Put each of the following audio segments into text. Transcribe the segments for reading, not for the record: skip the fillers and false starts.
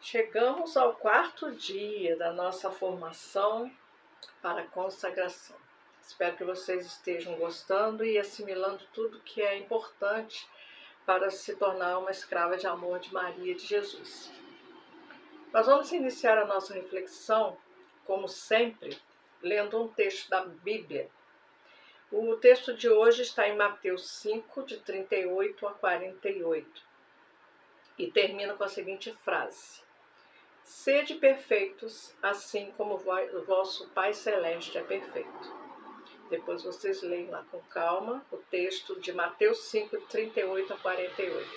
Chegamos ao quarto dia da nossa formação para a consagração. Espero que vocês estejam gostando e assimilando tudo que é importante para se tornar uma escrava de amor de Maria de Jesus. Nós vamos iniciar a nossa reflexão, como sempre, lendo um texto da Bíblia. O texto de hoje está em Mateus 5, de 38 a 48, e termina com a seguinte frase: Sede perfeitos, assim como o vosso Pai Celeste é perfeito. Depois vocês leem lá com calma o texto de Mateus 5, de 38 a 48.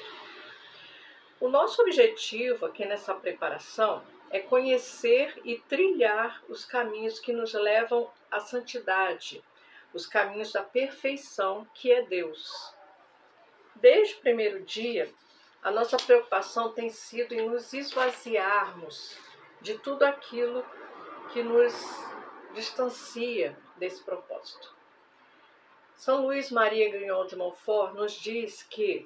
O nosso objetivo aqui nessa preparação é conhecer e trilhar os caminhos que nos levam à santidade, os caminhos da perfeição que é Deus. Desde o primeiro dia, a nossa preocupação tem sido em nos esvaziarmos de tudo aquilo que nos distancia desse propósito. São Luís Maria Grignon de Montfort nos diz que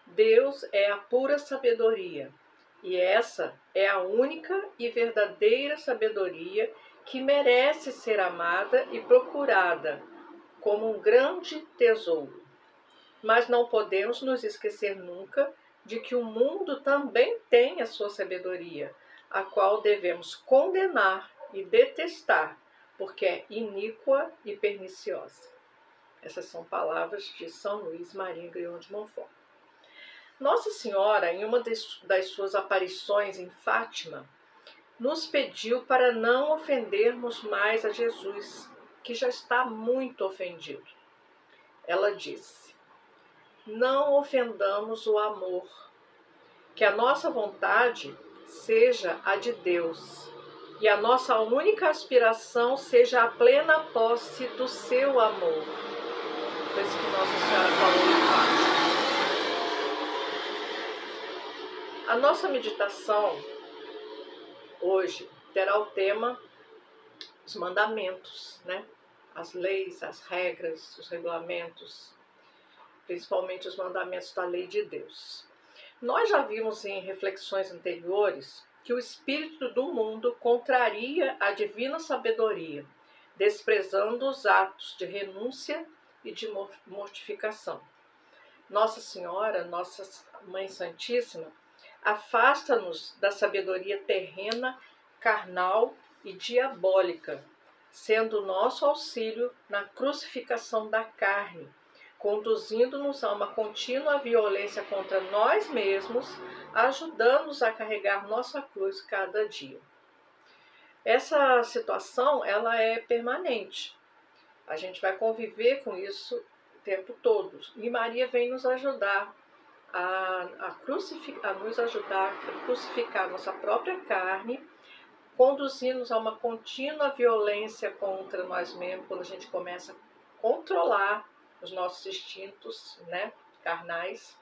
Deus é a pura sabedoria, e essa é a única e verdadeira sabedoria que merece ser amada e procurada como um grande tesouro. Mas não podemos nos esquecer nunca de que o mundo também tem a sua sabedoria, a qual devemos condenar e detestar, porque é iníqua e perniciosa. Essas são palavras de São Luís Maria Grignon de Montfort. Nossa Senhora, em uma das suas aparições em Fátima, nos pediu para não ofendermos mais a Jesus, que já está muito ofendido. Ela disse: não ofendamos o amor, que a nossa vontade seja a de Deus e a nossa única aspiração seja a plena posse do seu amor. Foi isso que Nossa Senhora falou em Fátima. A nossa meditação hoje terá o tema os mandamentos, né? As leis, as regras, os regulamentos, principalmente os mandamentos da lei de Deus. Nós já vimos em reflexões anteriores que o espírito do mundo contraria a divina sabedoria, desprezando os atos de renúncia e de mortificação. Nossa Senhora, Nossa Mãe Santíssima, afasta-nos da sabedoria terrena, carnal e diabólica, sendo nosso auxílio na crucificação da carne, conduzindo-nos a uma contínua violência contra nós mesmos, ajudando-nos a carregar nossa cruz cada dia. Essa situação, ela é permanente. A gente vai conviver com isso o tempo todo. E Maria vem nos ajudar a crucificar nossa própria carne, conduzindo-nos a uma contínua violência contra nós mesmos, quando a gente começa a controlar os nossos instintos, né, carnais,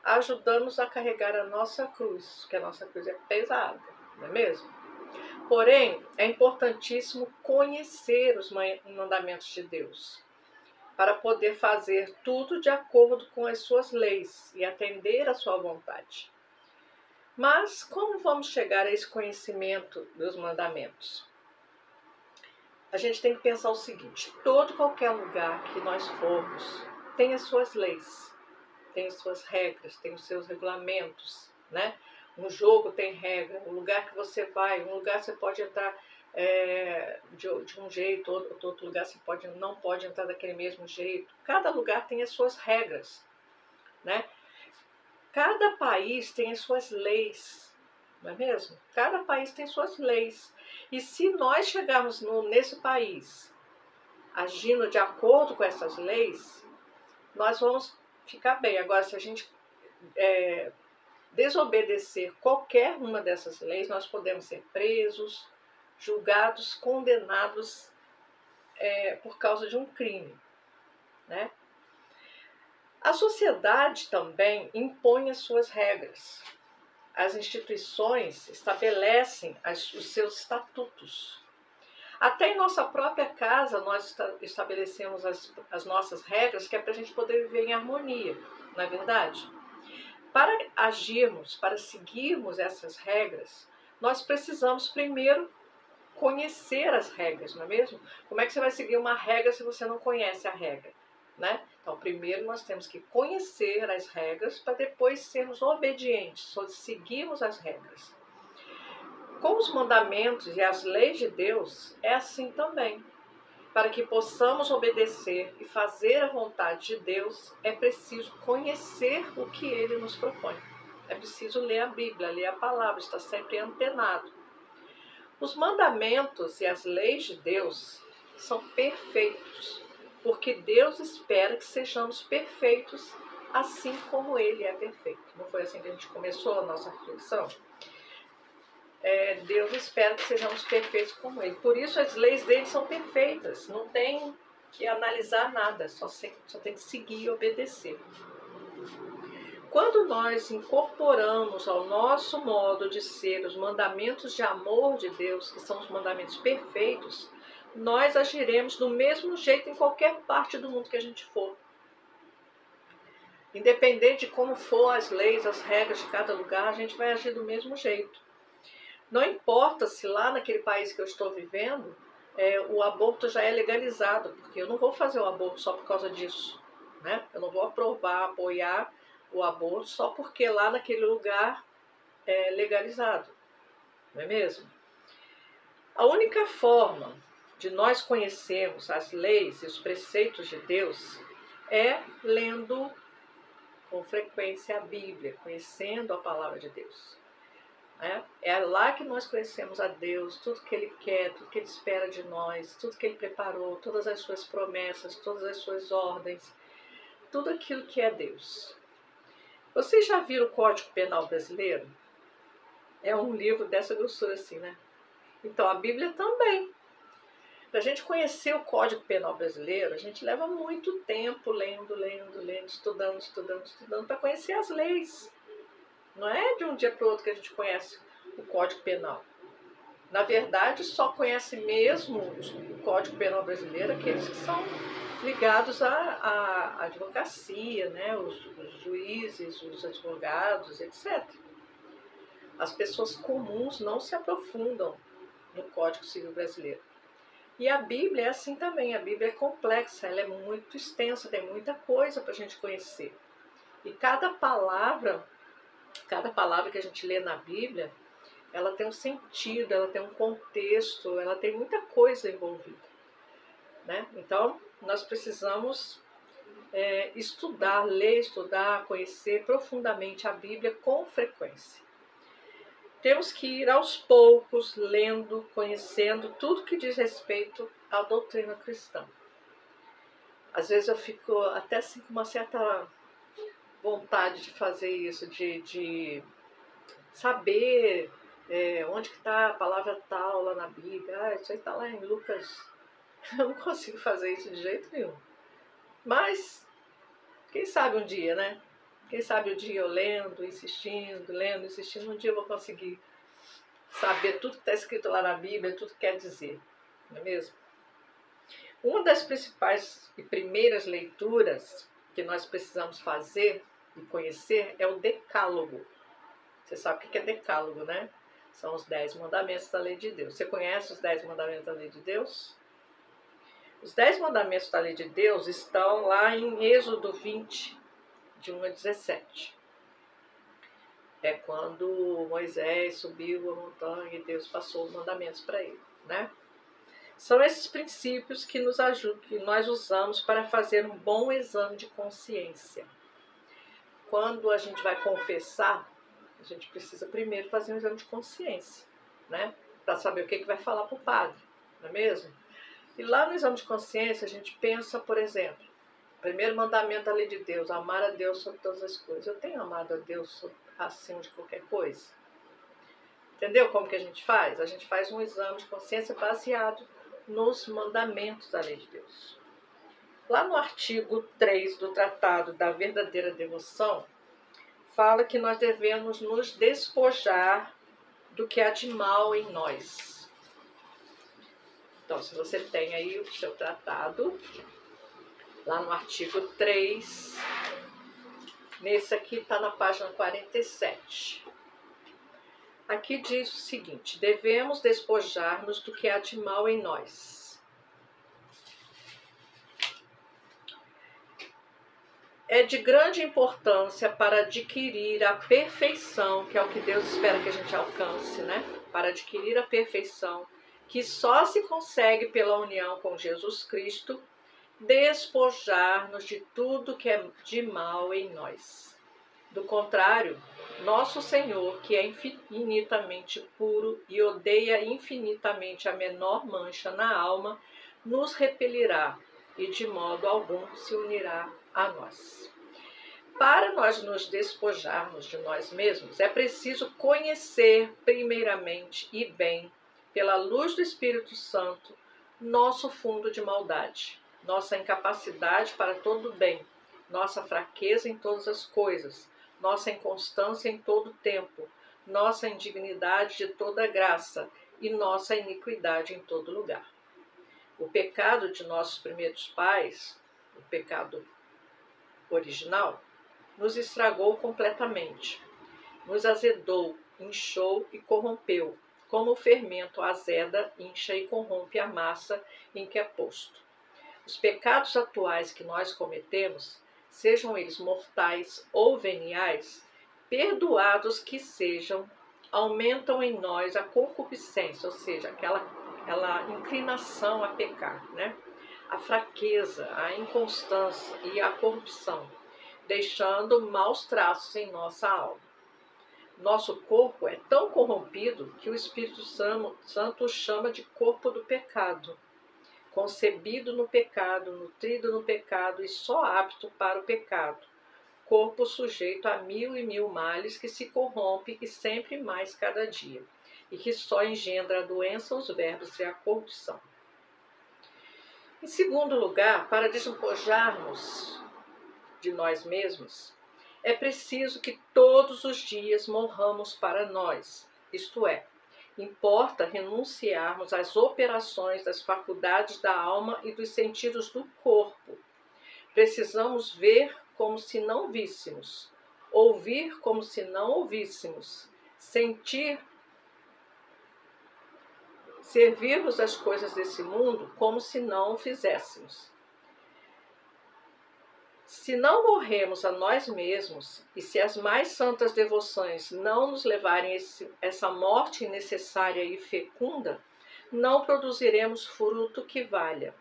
ajudando-nos a carregar a nossa cruz, que a nossa cruz é pesada, não é mesmo? Porém, é importantíssimo conhecer os mandamentos de Deus, para poder fazer tudo de acordo com as suas leis e atender à sua vontade. Mas como vamos chegar a esse conhecimento dos mandamentos? A gente tem que pensar o seguinte: qualquer lugar que nós formos tem as suas leis, tem as suas regras, tem os seus regulamentos, né? Um jogo tem regra, um lugar que você vai, um lugar você pode entrar de um jeito, outro lugar você não pode entrar daquele mesmo jeito. Cada lugar tem as suas regras, né? Cada país tem as suas leis, não é mesmo? Cada país tem suas leis. E se nós chegarmos nesse país agindo de acordo com essas leis, nós vamos ficar bem. Agora, se a gente desobedecer qualquer uma dessas leis, nós podemos ser presos, julgados, condenados por causa de um crime, né? A sociedade também impõe as suas regras. As instituições estabelecem os seus estatutos. Até em nossa própria casa nós estabelecemos as nossas regras, que é para a gente poder viver em harmonia, não é verdade? Para agirmos, para seguirmos essas regras, nós precisamos primeiro conhecer as regras, não é mesmo? Como é que você vai seguir uma regra se você não conhece a regra, né? Então, primeiro nós temos que conhecer as regras para depois sermos obedientes, seguirmos as regras. Com os mandamentos e as leis de Deus, é assim também. Para que possamos obedecer e fazer a vontade de Deus, é preciso conhecer o que Ele nos propõe. É preciso ler a Bíblia, ler a palavra, estar sempre antenado. Os mandamentos e as leis de Deus são perfeitos, porque Deus espera que sejamos perfeitos, assim como Ele é perfeito. Não foi assim que a gente começou a nossa reflexão? Deus espera que sejamos perfeitos como Ele. Por isso as leis dele são perfeitas. Não tem que analisar nada, só tem que seguir e obedecer. Quando nós incorporamos ao nosso modo de ser os mandamentos de amor de Deus, que são os mandamentos perfeitos, nós agiremos do mesmo jeito em qualquer parte do mundo que a gente for. Independente de como for as leis, as regras de cada lugar, a gente vai agir do mesmo jeito. Não importa se lá naquele país que eu estou vivendo, o aborto já é legalizado, porque eu não vou fazer o aborto só por causa disso, né? Eu não vou apoiar o aborto só porque lá naquele lugar é legalizado, não é mesmo? A única forma de nós conhecermos as leis e os preceitos de Deus é lendo com frequência a Bíblia, conhecendo a palavra de Deus. É lá que nós conhecemos a Deus, tudo que Ele quer, tudo que Ele espera de nós, tudo que Ele preparou, todas as suas promessas, todas as suas ordens, tudo aquilo que é Deus. Vocês já viram o Código Penal Brasileiro? É um livro dessa grossura assim, né? Então a Bíblia também. Para a gente conhecer o Código Penal Brasileiro, a gente leva muito tempo lendo, estudando, para conhecer as leis. Não é de um dia para o outro que a gente conhece o Código Penal. Na verdade, só conhece mesmo o Código Penal Brasileiro aqueles que são ligados à advocacia, né? Os juízes, os advogados, etc. As pessoas comuns não se aprofundam no Código Civil Brasileiro. E a Bíblia é assim também. A Bíblia é complexa, ela é muito extensa, tem muita coisa para a gente conhecer. E cada palavra que a gente lê na Bíblia, ela tem um sentido, ela tem um contexto, ela tem muita coisa envolvida, né? Então, nós precisamos estudar, ler, conhecer profundamente a Bíblia com frequência. Temos que ir aos poucos, lendo, conhecendo tudo que diz respeito à doutrina cristã. Às vezes eu fico até assim com uma certa vontade de fazer isso, de saber onde que está a palavra tal lá na Bíblia. Isso aí está lá em Lucas. Eu não consigo fazer isso de jeito nenhum. Mas, quem sabe um dia, né? Quem sabe um dia eu lendo, insistindo, um dia eu vou conseguir saber tudo que está escrito lá na Bíblia, tudo que quer dizer. Não é mesmo? Uma das principais e primeiras leituras que nós precisamos fazer e conhecer é o Decálogo. Você sabe o que é Decálogo, né? São os 10 mandamentos da lei de Deus. Você conhece os 10 mandamentos da lei de Deus? Os 10 mandamentos da lei de Deus estão lá em Êxodo 20, de 1 a 17. É quando Moisés subiu a montanha e Deus passou os mandamentos para ele, né? São esses princípios que nos ajudam, que nós usamos para fazer um bom exame de consciência. Quando a gente vai confessar, a gente precisa primeiro fazer um exame de consciência, né? Para saber o que vai falar para o padre, não é mesmo? E lá no exame de consciência a gente pensa, por exemplo, primeiro mandamento da lei de Deus, amar a Deus sobre todas as coisas. Eu tenho amado a Deus acima de qualquer coisa. Entendeu como que a gente faz? A gente faz um exame de consciência baseado nos mandamentos da lei de Deus. Lá no artigo 3 do Tratado da Verdadeira Devoção, fala que nós devemos nos despojar do que há de mal em nós. Então, se você tem aí o seu tratado, lá no artigo 3, nesse aqui está na página 47. aqui diz o seguinte: devemos despojar-nos do que há de mal em nós. É de grande importância para adquirir a perfeição, que é o que Deus espera que a gente alcance, né? Para adquirir a perfeição, que só se consegue pela união com Jesus Cristo, despojar-nos de tudo que é de mal em nós. Do contrário, nosso Senhor, que é infinitamente puro e odeia infinitamente a menor mancha na alma, nos repelirá e de modo algum se unirá a nós. Para nós nos despojarmos de nós mesmos, é preciso conhecer primeiramente e bem, pela luz do Espírito Santo, nosso fundo de maldade, nossa incapacidade para todo o bem, nossa fraqueza em todas as coisas, nossa inconstância em todo o tempo, nossa indignidade de toda graça e nossa iniquidade em todo lugar. O pecado de nossos primeiros pais, o pecado original, nos estragou completamente, nos azedou, inchou e corrompeu, como o fermento azeda, incha e corrompe a massa em que é posto. Os pecados atuais que nós cometemos, sejam eles mortais ou veniais, perdoados que sejam, aumentam em nós a concupiscência, ou seja, aquela inclinação a pecar, né? A fraqueza, a inconstância e a corrupção, deixando maus traços em nossa alma. Nosso corpo é tão corrompido que o Espírito Santo o chama de corpo do pecado, concebido no pecado, nutrido no pecado e só apto para o pecado, corpo sujeito a mil e mil males que se corrompe e sempre mais cada dia, e que só engendra a doença, os vermes e a corrupção. Em segundo lugar, para despojarmos de nós mesmos, é preciso que todos os dias morramos para nós, isto é, importa renunciarmos às operações das faculdades da alma e dos sentidos do corpo. Precisamos ver como se não víssemos, ouvir como se não ouvíssemos, sentir, servirmos as coisas desse mundo como se não o fizéssemos. Se não morremos a nós mesmos e se as mais santas devoções não nos levarem essa morte necessária e fecunda, não produziremos fruto que valha.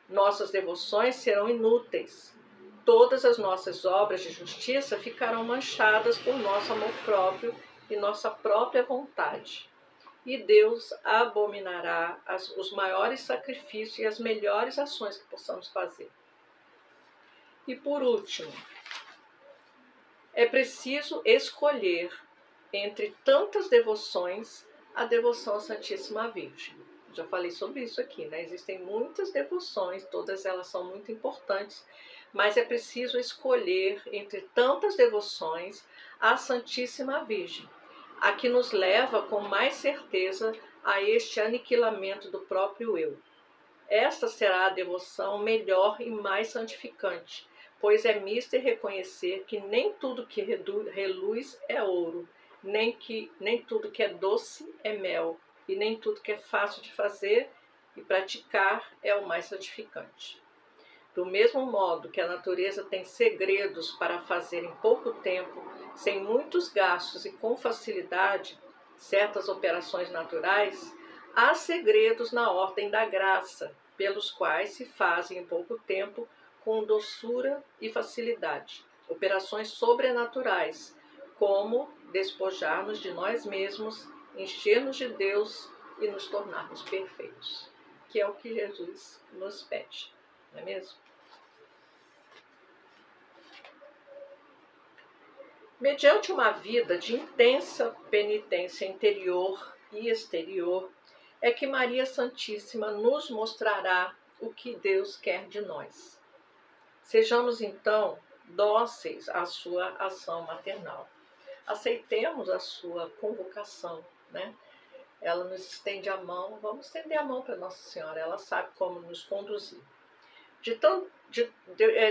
Nossas devoções serão inúteis. Todas as nossas obras de justiça ficarão manchadas por nosso amor próprio e nossa própria vontade. E Deus abominará os maiores sacrifícios e as melhores ações que possamos fazer. E por último, é preciso escolher entre tantas devoções a devoção à Santíssima Virgem. Já falei sobre isso aqui, né? Existem muitas devoções, todas elas são muito importantes, mas é preciso escolher entre tantas devoções a Santíssima Virgem, a que nos leva com mais certeza a este aniquilamento do próprio eu. Esta será a devoção melhor e mais santificante, pois é mister reconhecer que nem tudo que reluz é ouro, nem tudo que é doce é mel, e nem tudo que é fácil de fazer e praticar é o mais santificante. Do mesmo modo que a natureza tem segredos para fazer em pouco tempo, sem muitos gastos e com facilidade, certas operações naturais, há segredos na ordem da graça, pelos quais se fazem em pouco tempo com doçura e facilidade, operações sobrenaturais, como despojar-nos de nós mesmos, encher-nos de Deus e nos tornarmos perfeitos, que é o que Jesus nos pede, não é mesmo? Mediante uma vida de intensa penitência interior e exterior, é que Maria Santíssima nos mostrará o que Deus quer de nós. Sejamos, então, dóceis à sua ação maternal. Aceitemos a sua convocação, né? Ela nos estende a mão, vamos estender a mão para Nossa Senhora, ela sabe como nos conduzir.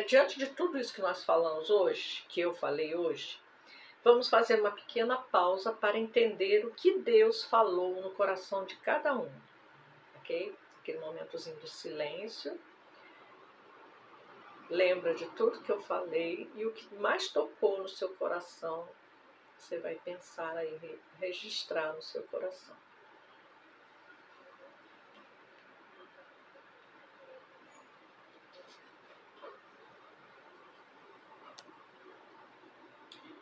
Diante de tudo isso que nós falamos hoje, que eu falei hoje, Vamos fazer uma pequena pausa para entender o que Deus falou no coração de cada um, ok? Aquele momentozinho de silêncio. Lembra de tudo que eu falei e o que mais tocou no seu coração, você vai pensar aí, registrar no seu coração.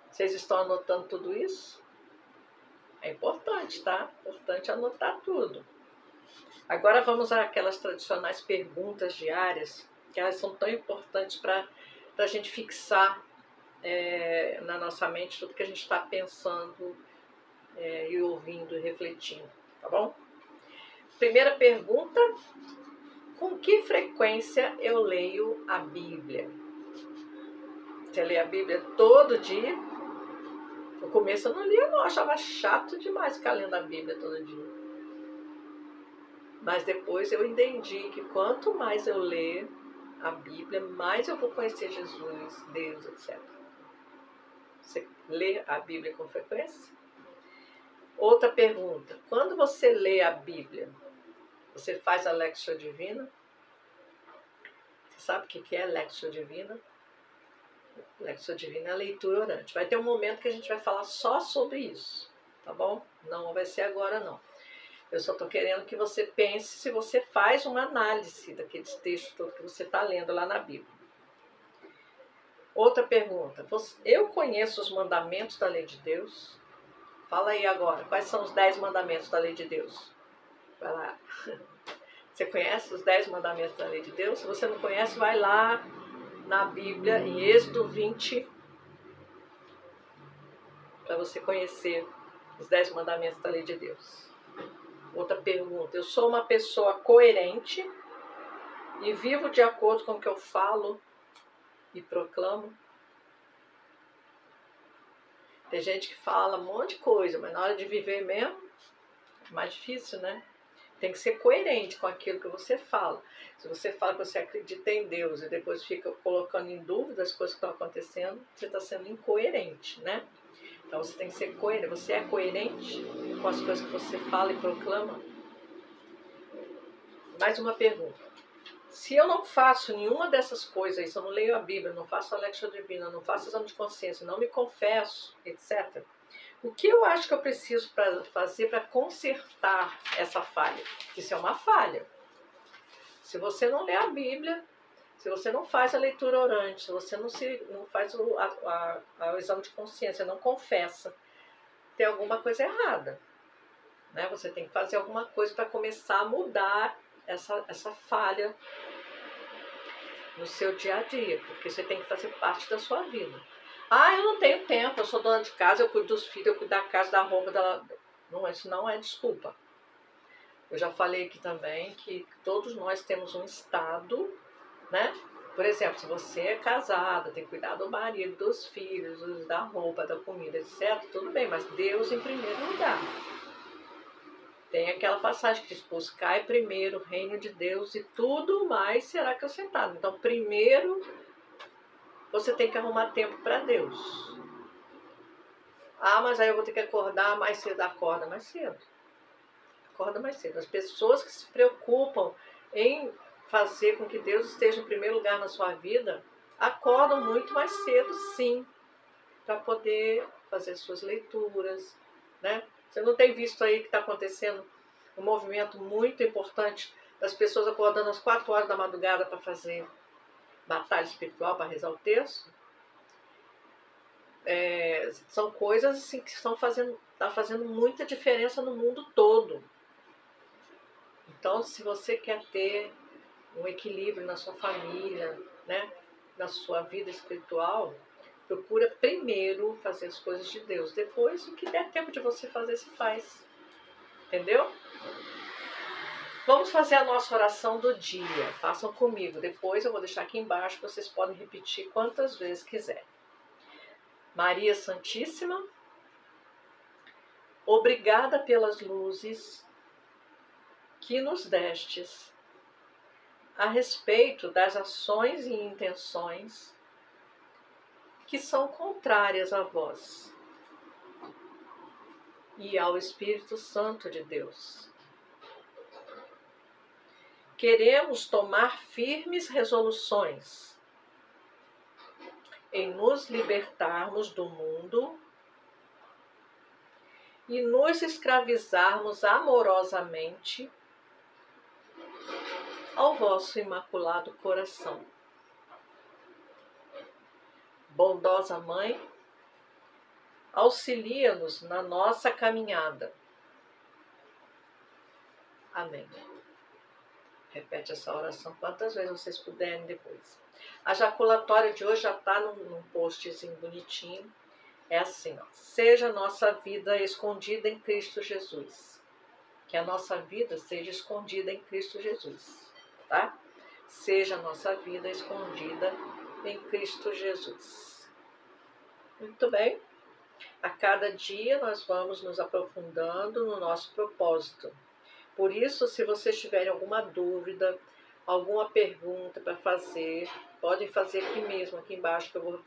Vocês estão anotando tudo isso? É importante, tá? Importante anotar tudo. Agora vamos àquelas tradicionais perguntas diárias, que elas são tão importantes para a gente fixar na nossa mente tudo que a gente está pensando e ouvindo e refletindo, tá bom? Primeira pergunta: com que frequência eu leio a Bíblia? Você lê a Bíblia todo dia? No começo eu não lia não, achava chato demais ficar lendo a Bíblia todo dia. Mas depois eu entendi que quanto mais eu ler a Bíblia, mais eu vou conhecer Jesus, Deus, etc. Você lê a Bíblia com frequência? Outra pergunta: quando você lê a Bíblia, você faz a Lexio Divina? Você sabe o que é Lexio Divina? Lexio Divina é a leitura orante. Vai ter um momento que a gente vai falar só sobre isso, tá bom? Não vai ser agora não. Eu só estou querendo que você pense se você faz uma análise daqueles textos todos que você está lendo lá na Bíblia. Outra pergunta: eu conheço os mandamentos da lei de Deus? Fala aí agora, quais são os 10 mandamentos da lei de Deus? Vai lá. Você conhece os 10 mandamentos da lei de Deus? Se você não conhece, vai lá na Bíblia, em Êxodo 20, para você conhecer os 10 mandamentos da lei de Deus. Outra pergunta: eu sou uma pessoa coerente e vivo de acordo com o que eu falo e proclamo? Tem gente que fala um monte de coisa, mas na hora de viver mesmo, é mais difícil, né? Tem que ser coerente com aquilo que você fala. Se você fala que você acredita em Deus e depois fica colocando em dúvida as coisas que estão acontecendo, você está sendo incoerente, né? Então você tem que ser coerente. Você é coerente com as coisas que você fala e proclama? Mais uma pergunta: se eu não faço nenhuma dessas coisas, se eu não leio a Bíblia, não faço a Lexio Divina, não faço exame de consciência, não me confesso, etc., o que eu acho que eu preciso fazer para consertar essa falha? Isso é uma falha. Se você não lê a Bíblia, se você não faz a leitura orante, se você não faz o exame de consciência, não confessa, tem alguma coisa errada, né? Você tem que fazer alguma coisa para começar a mudar essa falha no seu dia a dia, porque você tem que fazer parte da sua vida. Ah, eu não tenho tempo, eu sou dona de casa, eu cuido dos filhos, eu cuido da casa, da roupa, Não, isso não é desculpa. Eu já falei aqui também que todos nós temos um estado, né? Por exemplo, se você é casada, tem que cuidar do marido, dos filhos, da roupa, da comida, etc., tudo bem, mas Deus em primeiro lugar. Tem aquela passagem que diz: buscai primeiro o reino de Deus e tudo mais será acrescentado. Então, primeiro, você tem que arrumar tempo para Deus. Ah, mas aí eu vou ter que acordar mais cedo. Acorda mais cedo. Acorda mais cedo. As pessoas que se preocupam em fazer com que Deus esteja em primeiro lugar na sua vida, acordam muito mais cedo, sim, para poder fazer suas leituras, né? Você não tem visto aí que está acontecendo um movimento muito importante das pessoas acordando às 4 horas da madrugada para fazer batalha espiritual, para rezar o terço? São coisas assim, que estão fazendo muita diferença no mundo todo. Então, se você quer ter um equilíbrio na sua família, né, na sua vida espiritual, procura primeiro fazer as coisas de Deus. Depois, o que der tempo de você fazer, se faz. Entendeu? Vamos fazer a nossa oração do dia. Façam comigo. Depois eu vou deixar aqui embaixo, vocês podem repetir quantas vezes quiserem. Maria Santíssima, obrigada pelas luzes que nos destes a respeito das ações e intenções que são contrárias a vós. e ao Espírito Santo de Deus. Queremos tomar firmes resoluções em nos libertarmos do mundo e nos escravizarmos amorosamente ao vosso imaculado coração. Bondosa Mãe, auxilia-nos na nossa caminhada. Amém. Repete essa oração quantas vezes vocês puderem depois. A jaculatória de hoje já está num postzinho bonitinho. É assim, ó. Seja a nossa vida escondida em Cristo Jesus. Que a nossa vida seja escondida em Cristo Jesus. Tá? Seja a nossa vida escondida em Cristo Jesus. Muito bem. A cada dia nós vamos nos aprofundando no nosso propósito. Por isso, se vocês tiverem alguma dúvida, alguma pergunta para fazer, podem fazer aqui mesmo, aqui embaixo, que eu vou